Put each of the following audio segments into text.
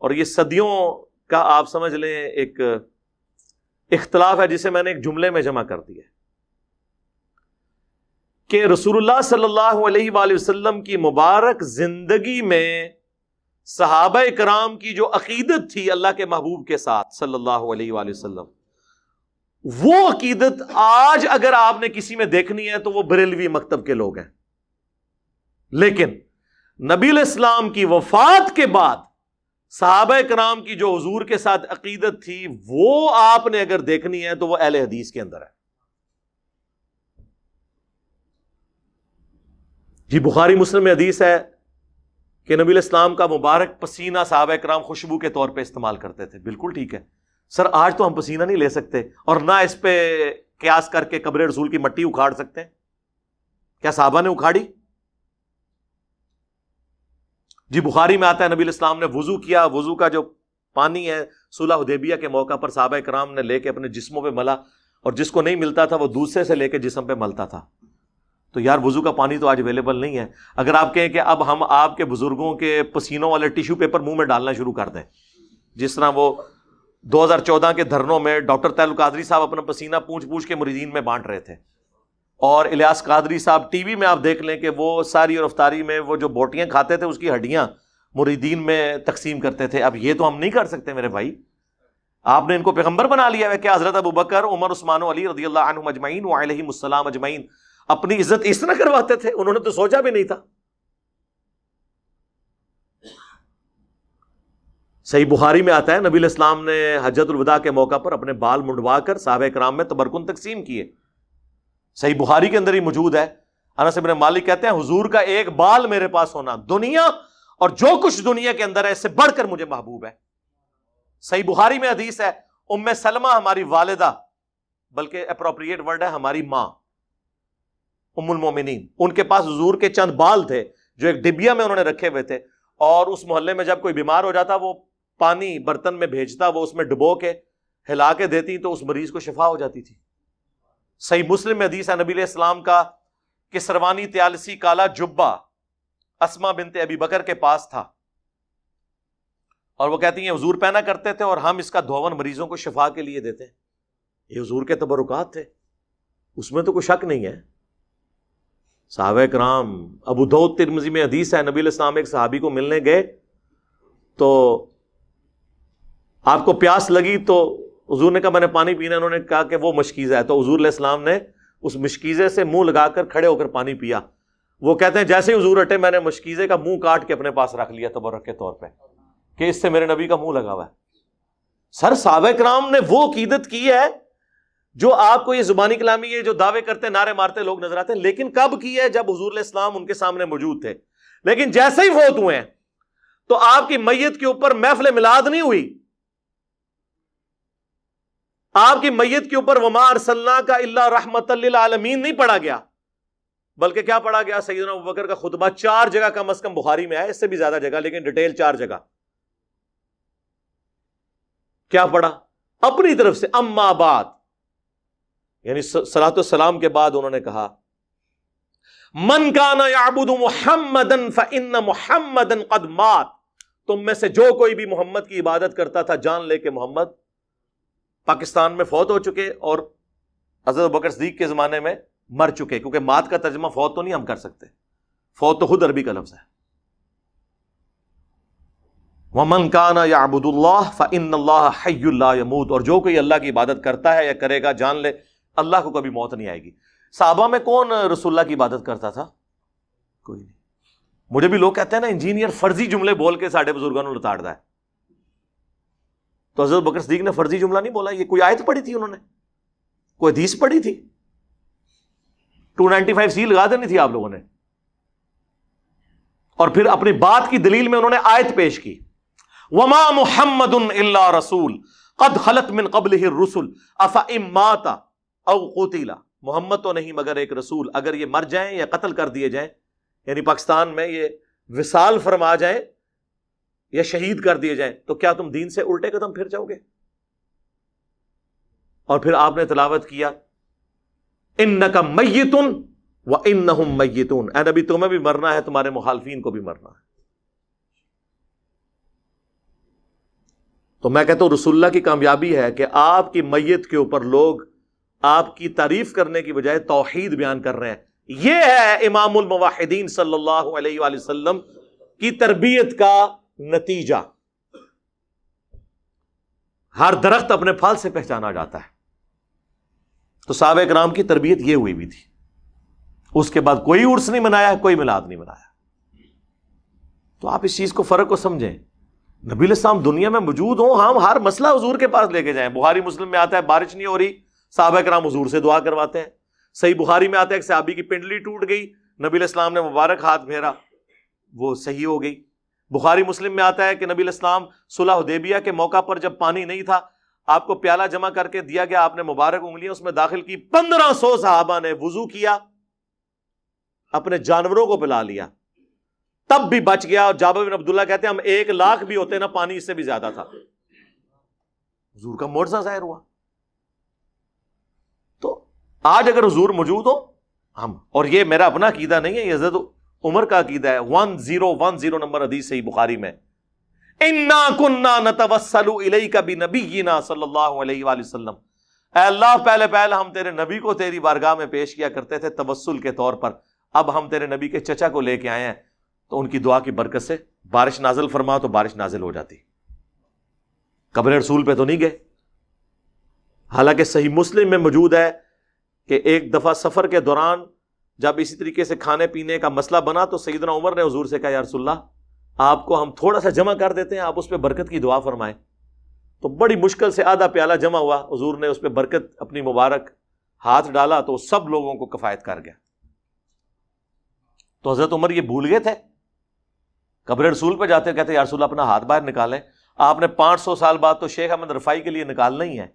اور یہ صدیوں کا آپ سمجھ لیں ایک اختلاف ہے جسے میں نے ایک جملے میں جمع کر دیا کہ رسول اللہ صلی اللہ علیہ وآلہ وسلم کی مبارک زندگی میں صحابہ کرام کی جو عقیدت تھی اللہ کے محبوب کے ساتھ صلی اللہ علیہ وآلہ وسلم، وہ عقیدت آج اگر آپ نے کسی میں دیکھنی ہے تو وہ بریلوی مکتب کے لوگ ہیں. لیکن نبی علیہ السلام کی وفات کے بعد صحابہ کرام کی جو حضور کے ساتھ عقیدت تھی وہ آپ نے اگر دیکھنی ہے تو وہ اہل حدیث کے اندر ہے. جی بخاری مسلم میں حدیث ہے کہ نبی علیہ السلام کا مبارک پسینہ صحابہ کرام خوشبو کے طور پہ استعمال کرتے تھے. بالکل ٹھیک ہے سر، آج تو ہم پسینہ نہیں لے سکتے اور نہ اس پہ قیاس کر کے قبر رسول کی مٹی اکھاڑ سکتے ہیں. کیا صحابہ نے اکھاڑی؟ جی بخاری میں آتا ہے نبی علیہ السلام نے وضو کیا، وضو کا جو پانی ہے صلح حدیبیہ کے موقع پر صحابہ کرام نے لے کے اپنے جسموں پہ ملا، اور جس کو نہیں ملتا تھا وہ دوسرے سے لے کے جسم پہ ملتا تھا. تو یار وضو کا پانی تو آج اویلیبل نہیں ہے. اگر آپ کہیں کہ اب ہم آپ کے بزرگوں کے پسینوں والے ٹیشو پیپر منہ میں ڈالنا شروع کر دیں، جس طرح وہ 2014 کے دھرنوں میں ڈاکٹر طاہر القادری صاحب اپنا پسینہ پوچھ پوچھ کے مریدین میں بانٹ رہے تھے، اور الیاس قادری صاحب ٹی وی میں آپ دیکھ لیں کہ وہ ساری اور افطاری میں وہ جو بوٹیاں کھاتے تھے اس کی ہڈیاں مریدین میں تقسیم کرتے تھے. اب یہ تو ہم نہیں کر سکتے میرے بھائی. آپ نے ان کو پیغمبر بنا لیا ہے کہ حضرت ابوبکر، عمر، عثمان و علی رضی اللہ عنہم اجمعین وعلیہم السلام اجمعین اپنی عزت اس طرح کرواتے تھے؟ انہوں نے تو سوچا بھی نہیں تھا. صحیح بخاری میں آتا ہے نبی علیہ السلام نے حجۃ الوداع کے موقع پر اپنے بال منڈوا کر صحابہ کرام میں تبرکن تقسیم کیے. صحیح بخاری کے اندر ہی موجود ہے. انس بن مالک کہتے ہیں حضور کا ایک بال میرے پاس ہونا دنیا اور جو کچھ دنیا کے اندر ہے اس سے بڑھ کر مجھے محبوب ہے. صحیح بخاری میں حدیث ہے ام سلمہ ہماری والدہ، بلکہ اپروپریٹ ورڈ ہے ہماری ماں، ام المومنین، ان کے پاس حضور کے چند بال تھے جو ایک ڈبیا میں انہوں نے رکھے ہوئے تھے، اور اس محلے میں جب کوئی بیمار ہو جاتا وہ پانی برتن میں بھیجتا، وہ اس میں ڈبو کے ہلا کے دیتی تو اس مریض کو شفا ہو جاتی تھی. صحیح مسلم میں حدیث ہے نبی علیہ السلام کا کسروانی تیالسی کالا جبہ اسما بنت ابی بکر کے پاس تھا، اور وہ کہتی ہیں حضور پہنا کرتے تھے اور ہم اس کا دھون مریضوں کو شفا کے لیے دیتے ہیں. یہ حضور کے تبرکات تھے، اس میں تو کوئی شک نہیں ہے. صحابہ کرام، ابو داؤد ترمذی میں حدیث ہے نبی علیہ السلام ایک صحابی کو ملنے گئے تو آپ کو پیاس لگی تو حضور نے کہا میں نے پانی پینا. انہوں نے کہا کہ وہ مشکیزہ ہے، تو حضور علیہ السلام نے اس مشکیزے سے منہ لگا کر کھڑے ہو کر پانی پیا. وہ کہتے ہیں جیسے ہی حضور ہٹے میں نے مشکیزے کا منہ کاٹ کے اپنے پاس رکھ لیا تبرک کے طور پہ کہ اس سے میرے نبی کا منہ لگا ہوا ہے. سر صحابہ کرام نے وہ عقیدت کی ہے جو آپ کو یہ زبانی کلامی یہ جو دعوے کرتے نعرے مارتے لوگ نظر آتے ہیں، لیکن کب کی ہے؟ جب حضور علیہ السلام ان کے سامنے موجود تھے. لیکن جیسے ہی فوت ہوئے ہیں تو آپ کی میت کے اوپر محفل میلاد نہیں ہوئی، آپ کی میت کے اوپر وما ارسلناک الا رحمۃ للعالمین نہیں پڑھا گیا، بلکہ کیا پڑھا گیا؟ سیدنا ابوبکر کا خطبہ. 4 جگہ کم از کم بخاری میں ہے، اس سے بھی زیادہ جگہ لیکن ڈیٹیل 4 جگہ. کیا پڑھا؟ اپنی طرف سے اما بعد، یعنی صلاۃ والسلام کے بعد انہوں نے کہا من کان یعبد محمدا فان محمدا قد مات. تم میں سے جو کوئی بھی محمد کی عبادت کرتا تھا جان لے کہ محمد پاکستان میں فوت ہو چکے، اور حضرت ابوبکر صدیق کے زمانے میں مر چکے، کیونکہ مات کا ترجمہ فوت تو نہیں ہم کر سکتے، فوت تو خود عربی کا لفظ ہے. وَمَنْ كَانَ يَعْبُدُ اللَّهَ فَإِنَّ اللَّهَ حَيٌّ لَا يَمُوتُ. اور جو کوئی اللہ کی عبادت کرتا ہے یا کرے گا جان لے اللہ کو کبھی موت نہیں آئے گی. صحابہ میں کون رسول اللہ کی عبادت کرتا تھا؟ کوئی نہیں. مجھے بھی لوگ کہتے ہیں نا انجینئر فرضی جملے بول کے ساڈے بزرگوں نے لتاڑ دا ہے. تو حضرت بکر صدیق نے فرضی جملہ نہیں بولا، یہ کوئی آیت پڑھی تھی انہوں نے، کوئی حدیث پڑھی تھی، 295C لگا دینی تھی آپ لوگوں نے. اور پھر اپنی بات کی دلیل میں انہوں نے آیت پیش کی وما محمد الا رسول قد خلت من قبلہ الرسل افئن مات او قتل. محمد تو نہیں مگر ایک رسول، اگر یہ مر جائیں یا قتل کر دیے جائیں، یعنی پاکستان میں یہ وصال فرما جائیں یا شہید کر دیے جائیں، تو کیا تم دین سے الٹے قدم پھر جاؤ گے؟ اور پھر آپ نے تلاوت کیا انک میت وانہم میتون. اے نبی تمہیں بھی مرنا ہے، تمہارے مخالفین کو بھی مرنا ہے. تو میں کہتا ہوں رسول اللہ کی کامیابی ہے کہ آپ کی میت کے اوپر لوگ آپ کی تعریف کرنے کی بجائے توحید بیان کر رہے ہیں۔ یہ ہے امام الموحدین صلی اللہ علیہ وآلہ وسلم کی تربیت کا نتیجہ۔ ہر درخت اپنے پھل سے پہچانا جاتا ہے۔ تو صحابہ کرام کی تربیت یہ ہوئی بھی تھی۔ اس کے بعد کوئی عرس نہیں منایا، کوئی میلاد نہیں منایا۔ تو آپ اس چیز کو فرق کو سمجھیں۔ نبی علیہ السلام دنیا میں موجود ہوں، ہم ہر مسئلہ حضور کے پاس لے کے جائیں۔ بخاری مسلم میں آتا ہے بارش نہیں ہو رہی، صحابہ کرام حضور سے دعا کرواتے ہیں۔ صحیح بخاری میں آتا ہے کہ صحابی کی پنڈلی ٹوٹ گئی، نبی علیہ السلام نے مبارک ہاتھ پھیرا، وہ صحیح ہو گئی۔ بخاری مسلم میں آتا ہے کہ نبی علیہ السلام صلح حدیبیہ کے موقع پر جب پانی نہیں تھا، آپ کو پیالہ جمع کر کے دیا گیا، آپ نے مبارک انگلیاں اس میں داخل کی، 1500 صحابہ نے وضو کیا، اپنے جانوروں کو پلا لیا، تب بھی بچ گیا۔ اور جابر بن عبداللہ کہتے ہیں ہم 1,00,000 بھی ہوتے نا، پانی اس سے بھی زیادہ تھا۔ حضور کا معجزہ ظاہر ہوا۔ تو آج اگر حضور موجود ہو ہم، اور یہ میرا اپنا عقیدہ نہیں ہے، یہ حضرت عمر کا عقیدہ ہے، 1010 نمبر حدیث صحیح بخاری میں، اِنَّا كُنَّا نَتَوَسَّلُ إِلَيْكَ بِنَبِيِّنَا صلی اللہ علیہ وآلہ وسلم، اے اللہ پہلے ہم تیرے نبی کو تیری بارگاہ میں پیش کیا کرتے تھے توسل کے طور پر، اب ہم تیرے نبی کے چچا کو لے کے آئے ہیں، تو ان کی دعا کی برکت سے بارش نازل فرما، تو بارش نازل ہو جاتی۔ قبر رسول پہ تو نہیں گئے۔ حالانکہ صحیح مسلم میں موجود ہے کہ ایک دفعہ سفر کے دوران جب اسی طریقے سے کھانے پینے کا مسئلہ بنا تو سیدنا عمر نے حضور سے کہا یا رسول اللہ آپ کو ہم تھوڑا سا جمع کر دیتے ہیں، آپ اس پہ برکت کی دعا فرمائیں۔ تو بڑی مشکل سے آدھا پیالہ جمع ہوا، حضور نے اس پہ برکت اپنی مبارک ہاتھ ڈالا تو سب لوگوں کو کفایت کر گیا۔ تو حضرت عمر یہ بھول گئے تھے، قبر رسول پہ جاتے کہتے یا رسول اللہ اپنا ہاتھ باہر نکالیں۔ آپ نے 500 سال بعد تو شیخ احمد رفاعی کے لیے نکالنا ہی ہے۔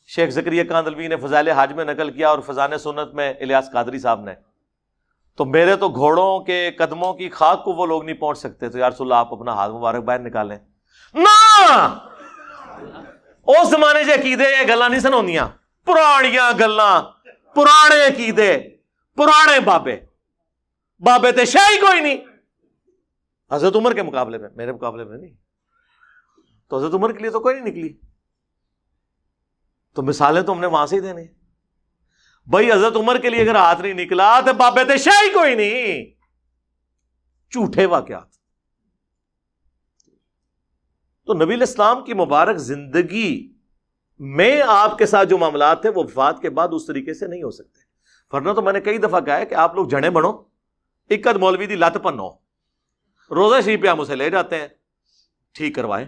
شیخ زکریا کاندلوی نے فضائل حج میں نقل کیا، اور فضائل سنت میں الیاس قادری صاحب نے، تو میرے تو گھوڑوں کے قدموں کی خاک کو وہ لوگ نہیں پہنچ سکتے، تو یا رسول اللہ آپ اپنا ہاتھ مبارک باہر نکالیں۔ نہ اس زمانے سے عقیدے یہ گلاں نہیں سنونیاں، پرانیاں گلاں، پرانے عقیدے، پرانے بابے تے شاہی کوئی نہیں۔ حضرت عمر کے مقابلے میں، میرے مقابلے میں نہیں، تو حضرت عمر کے لیے تو کوئی نہیں نکلی۔ تو مثالیں تو ہم نے وہاں سے ہی دینے بھائی، حضرت عمر کے لیے اگر ہاتھ نہیں نکلا تو بابے تے شاہی کوئی نہیں، جھوٹے واقعات۔ تو نبی علیہ السلام کی مبارک زندگی میں آپ کے ساتھ جو معاملات تھے وہ وفات کے بعد اس طریقے سے نہیں ہو سکتے۔ ورنہ تو میں نے کئی دفعہ کہا ہے کہ آپ لوگ جنے بنو، اکد مولوی دی لت پنو، روزہ شریف پہ ہم اسے لے جاتے ہیں، ٹھیک کروائیں۔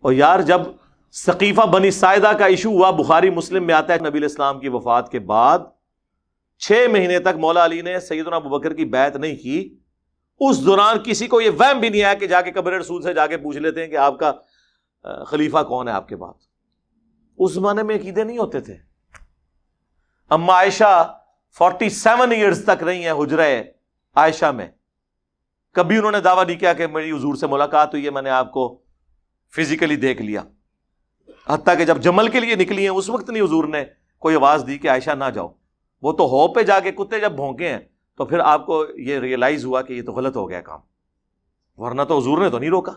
اور یار جب ثقیفہ بنی ساعدہ کا ایشو ہوا، بخاری مسلم میں آتا ہے نبی علیہ السلام کی وفات کے بعد 6 مہینے تک مولا علی نے سیدنا ابوبکر کی بیعت نہیں کی۔ اس دوران کسی کو یہ وہم بھی نہیں آیا کہ جا کے قبر رسول سے جا کے پوچھ لیتے ہیں کہ آپ کا خلیفہ کون ہے آپ کے بعد۔ اس زمانے میں عقیدے نہیں ہوتے تھے۔ اما عائشہ 47 ایئرز تک رہی ہیں حجرہ عائشہ میں، کبھی انہوں نے دعویٰ نہیں کیا کہ میری حضور سے ملاقات ہوئی ہے، میں نے آپ کو فزیکلی دیکھ لیا۔ حتیٰ کہ جب جمل کے لیے نکلی ہیں اس وقت نہیں حضور نے کوئی آواز دی کہ عائشہ نہ جاؤ، وہ تو ہو پہ جا کے کتے جب بھونکے ہیں تو پھر آپ کو یہ ریئلائز ہوا کہ یہ تو غلط ہو گیا کام، ورنہ تو حضور نے تو نہیں روکا۔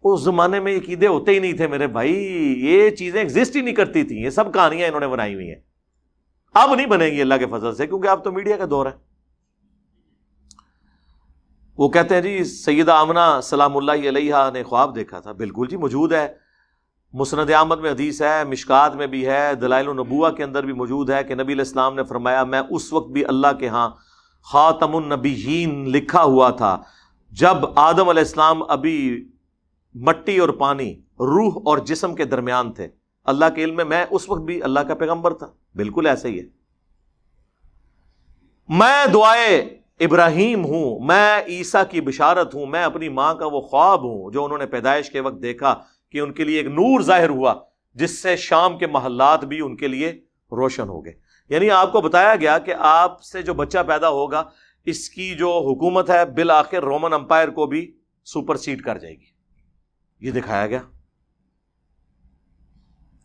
اس زمانے میں عقیدے ہوتے ہی نہیں تھے میرے بھائی، یہ چیزیں ایگزسٹ ہی نہیں کرتی تھیں، یہ سب کہانیاں انہوں نے بنائی ہوئی ہیں۔ اب نہیں بنے گی اللہ کے فضل سے، کیونکہ اب تو میڈیا کا دور ہے۔ وہ کہتے ہیں جی سیدہ آمنہ سلام اللہ علیہا نے خواب دیکھا تھا۔ بالکل جی موجود ہے، مسند احمد میں حدیث ہے، مشکات میں بھی ہے، دلائل النبوہ کے اندر بھی موجود ہے کہ نبی علیہ السلام نے فرمایا میں اس وقت بھی اللہ کے ہاں خاتم النبیین لکھا ہوا تھا جب آدم علیہ السلام ابھی مٹی اور پانی، روح اور جسم کے درمیان تھے۔ اللہ کے علم میں اس وقت بھی اللہ کا پیغمبر تھا۔ بالکل ایسے ہی ہے۔ میں دعائے ابراہیم ہوں، میں عیسیٰ کی بشارت ہوں، میں اپنی ماں کا وہ خواب ہوں جو انہوں نے پیدائش کے وقت دیکھا کہ ان کے لیے ایک نور ظاہر ہوا جس سے شام کے محلات بھی ان کے لیے روشن ہو گئے۔ یعنی آپ کو بتایا گیا کہ آپ سے جو بچہ پیدا ہوگا اس کی جو حکومت ہے بالآخر رومن امپائر کو بھی سپر سیڈ کر جائے گی، یہ دکھایا گیا۔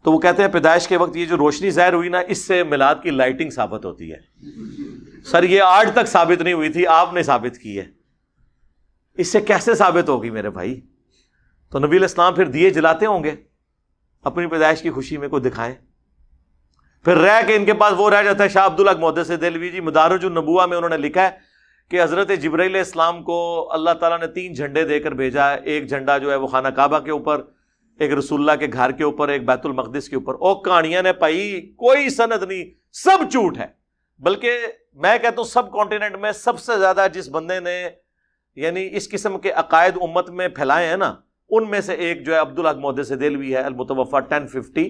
تو وہ کہتے ہیں پیدائش کے وقت یہ جو روشنی ظاہر ہوئی نا، اس سے میلاد کی لائٹنگ ثابت ہوتی ہے۔ سر یہ آج تک ثابت نہیں ہوئی تھی، آپ نے ثابت کی ہے۔ اس سے کیسے ثابت ہوگی میرے بھائی؟ تو نبی علیہ السلام پھر دیے جلاتے ہوں گے اپنی پیدائش کی خوشی میں، کوئی دکھائیں. پھر رہ کے ان کے پاس وہ رہ جاتا ہے شاہ عبدالحق محدث دہلوی جی مدارج النبوہ میں انہوں نے لکھا ہے کہ حضرت جبرائیل علیہ السلام کو اللہ تعالیٰ نے 3 جھنڈے دے کر بھیجا ہے. ایک جھنڈا جو ہے وہ خانہ کعبہ کے اوپر، ایک رسول اللہ کے گھر کے اوپر، ایک بیت المقدس کے اوپر. اور کہانیاں نے پائی کوئی سند نہیں، سب جھوٹ ہے. بلکہ میں کہتا ہوں سب کانٹیننٹ میں سب سے زیادہ جس بندے نے یعنی اس قسم کے عقائد امت میں پھیلائے ہیں نا، ان میں سے ایک جو ہے عبدالحق محدث دہلوی ہے، المتوفی 1052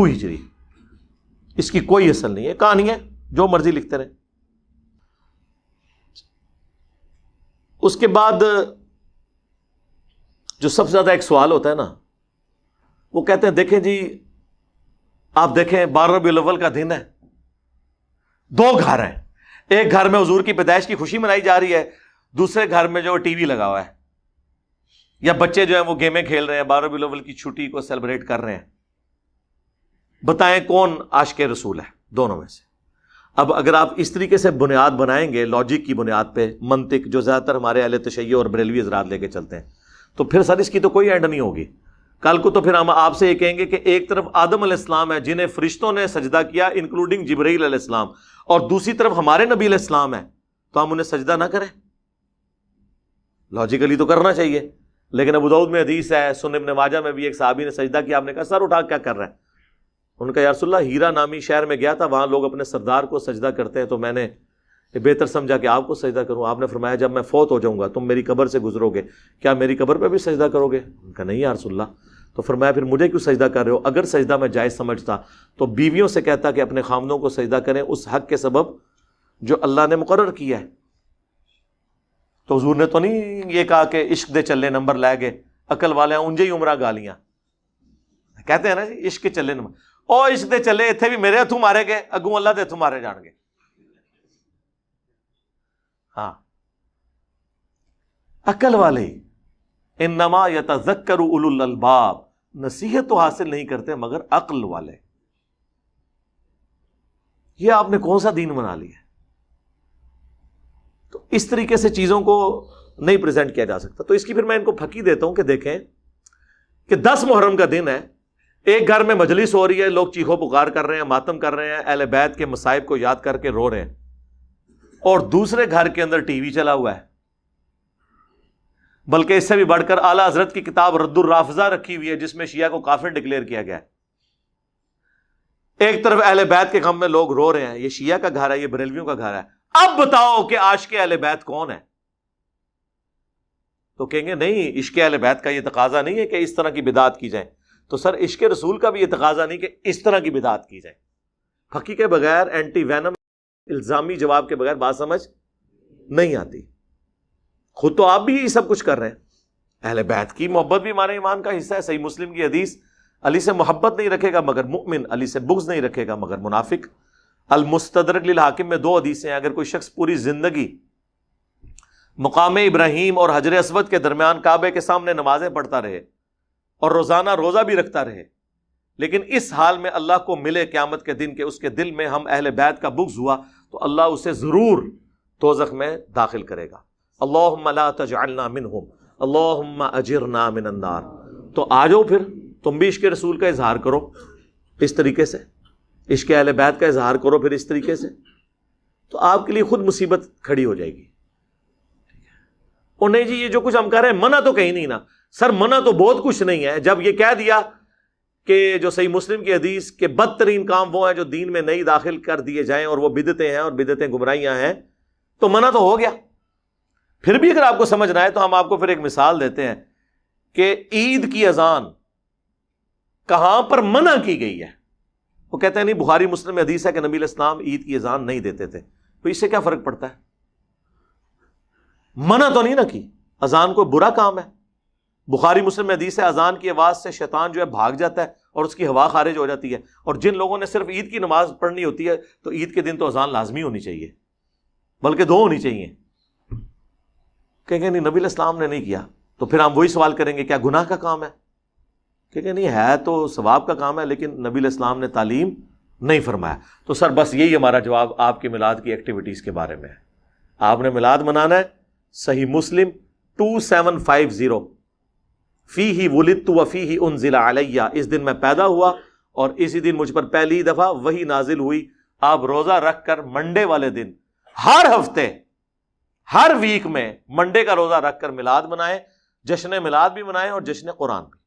ہجری. اس کی کوئی اصل نہیں ہے، کہانیاں جو مرضی لکھتے رہے. اس کے بعد جو سب سے زیادہ ایک سوال ہوتا ہے نا، وہ کہتے ہیں دیکھیں جی آپ دیکھیں 12 ربیع الاول کا دن ہے، 2 گھر ہیں، ایک گھر میں حضور کی پیدائش کی خوشی منائی جا رہی ہے، دوسرے گھر میں جو ٹی وی لگا ہوا ہے، یا بچے جو ہیں وہ گیمیں کھیل رہے ہیں، 12 ربیع الاول کی چھٹی کو سیلیبریٹ کر رہے ہیں. بتائیں کون عاشق رسول ہے دونوں میں سے؟ اب اگر آپ اس طریقے سے بنیاد بنائیں گے لاجک کی بنیاد پہ، منطق جو زیادہ تر ہمارے اہل تشیع اور بریلوی حضرات لے کے چلتے ہیں، تو پھر سر اس کی تو کوئی اینڈ نہیں ہوگی. کل کو تو پھر ہم آپ سے یہ کہیں گے کہ ایک طرف آدم علیہ السلام ہے جنہیں فرشتوں نے سجدہ کیا انکلوڈنگ جبرائیل علیہ السلام، اور دوسری طرف ہمارے نبی علیہ السلام ہے، تو ہم انہیں سجدہ نہ کریں؟ لاجیکلی تو کرنا چاہیے. لیکن ابو داؤد میں حدیث ہے، سنن ابن ماجہ میں بھی ایک صحابی نے سجدہ کیا، آپ نے کہا سر اٹھا کیا کر رہا ہے؟ ان کا یا رسول اللہ ہیرا نامی شہر میں گیا تھا، وہاں لوگ اپنے سردار کو سجدہ کرتے ہیں، تو میں نے بہتر سمجھا کہ آپ کو سجدہ کروں. آپ نے فرمایا جب میں فوت ہو جاؤں گا تم میری قبر سے گزرو گے، کیا میری قبر پہ بھی سجدہ کرو گے؟ ان کا نہیں یا رسول اللہ. تو فرمایا پھر مجھے کیوں سجدہ کر رہے ہو؟ اگر سجدہ میں جائز سمجھتا تو بیویوں سے کہتا کہ اپنے خامدوں کو سجدہ کریں اس حق کے سبب جو اللہ نے مقرر کیا ہے. تو حضور نے تو نہیں یہ کہا کہ عشق دے چلے نمبر لے گئے، عقل والے انجے ہی عمرہ گالیاں کہتے ہیں نا جی، عشق کے چلے نمبر. او عشق دے چلے اتنے بھی میرے ہتھوں مارے گئے، اگوں اللہ دے ہتھوں مارے جان گے. ہاں عقل والے انما یتذکر اولو الالباب، نصیحت تو حاصل نہیں کرتے مگر عقل والے. یہ آپ نے کون سا دین بنا لیا؟ تو اس طریقے سے چیزوں کو نہیں پریزنٹ کیا جا سکتا. تو اس کی پھر میں ان کو پھکی دیتا ہوں کہ دیکھیں کہ 10 محرم کا دن ہے، ایک گھر میں مجلس ہو رہی ہے، لوگ چیخو پکار کر رہے ہیں، ماتم کر رہے ہیں، اہل بیت کے مصائب کو یاد کر کے رو رہے ہیں، اور دوسرے گھر کے اندر ٹی وی چلا ہوا ہے. بلکہ اس سے بھی بڑھ کر اعلیٰ حضرت کی کتاب رد الرافضہ رکھی ہوئی ہے جس میں شیعہ کو کافر ڈکلیئر کیا گیا ہے. ایک طرف اہل بیت کے غم میں لوگ رو رہے ہیں، یہ شیعہ کا گھر ہے، یہ بریلویوں کا گھر ہے. اب بتاؤ کہ عاشق اہل بیت کون ہے؟ تو کہیں گے نہیں، عشق اہل بیت کا یہ تقاضا نہیں ہے کہ اس طرح کی بدعت کی جائے. تو سر عشق رسول کا بھی یہ تقاضا نہیں کہ اس طرح کی بدعت کی جائے. پھکی کے بغیر، اینٹی وینم الزامی جواب کے بغیر بات سمجھ نہیں آتی. خود تو آپ بھی یہ سب کچھ کر رہے ہیں. اہل بیت کی محبت بھی ہمارے ایمان کا حصہ ہے. صحیح مسلم کی حدیث، علی سے محبت نہیں رکھے گا مگر مؤمن، علی سے بغض نہیں رکھے گا مگر منافق. المستدرک للحاکم میں 2 حدیثیں ہیں. اگر کوئی شخص پوری زندگی مقام ابراہیم اور حجر اسود کے درمیان کعبے کے سامنے نمازیں پڑھتا رہے اور روزانہ روزہ بھی رکھتا رہے، لیکن اس حال میں اللہ کو ملے قیامت کے دن کہ اس کے دل میں ہم اہل بیت کا بغض ہوا، تو اللہ اسے ضرور دوزخ میں داخل کرے گا. اللہم لا تجعلنا منہم اللہم اجرنا من النار. تو آ جاؤ پھر تم بھی عشق رسول کا اظہار کرو اس طریقے سے، عشق اہل بیت کا اظہار کرو پھر اس طریقے سے، تو آپ کے لیے خود مصیبت کھڑی ہو جائے گی. اور نہیں جی یہ جو کچھ ہم کر رہے ہیں منع تو کہیں نہیں نا. سر منع تو بہت کچھ نہیں ہے. جب یہ کہہ دیا کہ جو صحیح مسلم کی حدیث کہ بدترین کام وہ ہیں جو دین میں نہیں داخل کر دیے جائیں اور وہ بدعتیں ہیں اور بدعتیں گمراہیاں ہیں، تو منع تو ہو گیا. پھر بھی اگر آپ کو سمجھنا ہے تو ہم آپ کو پھر ایک مثال دیتے ہیں کہ عید کی اذان کہاں پر منع کی گئی ہے. وہ کہتے ہیں نہیں بخاری مسلم میں حدیث ہے کہ نبی علیہ السلام عید کی اذان نہیں دیتے تھے. تو اس سے کیا فرق پڑتا ہے؟ منع تو نہیں نہ کی. اذان کوئی برا کام ہے. بخاری مسلم میں حدیث ہے اذان کی آواز سے شیطان جو ہے بھاگ جاتا ہے اور اس کی ہوا خارج ہو جاتی ہے. اور جن لوگوں نے صرف عید کی نماز پڑھنی ہوتی ہے تو عید کے دن تو اذان لازمی ہونی چاہیے، بلکہ 2 ہونی چاہیے. کہیں گے نہیں نبی علیہ السلام نے نہیں کیا. تو پھر ہم وہی سوال کریں گے کیا گناہ کا کام ہے؟ کہیں گے نہیں ہے تو ثواب کا کام ہے، لیکن نبی علیہ السلام نے تعلیم نہیں فرمایا. تو سر بس یہی ہمارا جواب آپ کے میلاد کی ایکٹیویٹیز کے بارے میں ہے. آپ نے میلاد منانا ہے، صحیح مسلم 2750، فیہ ولدت وفیہ انزل علیہ، اس دن میں پیدا ہوا اور اسی دن مجھ پر پہلی دفعہ وحی نازل ہوئی. آپ روزہ رکھ کر منڈے والے دن ہر ہفتے ہر ویک میں منڈے کا روزہ رکھ کر میلاد منائیں، جشن میلاد بھی منائیں اور جشن قرآن بھی.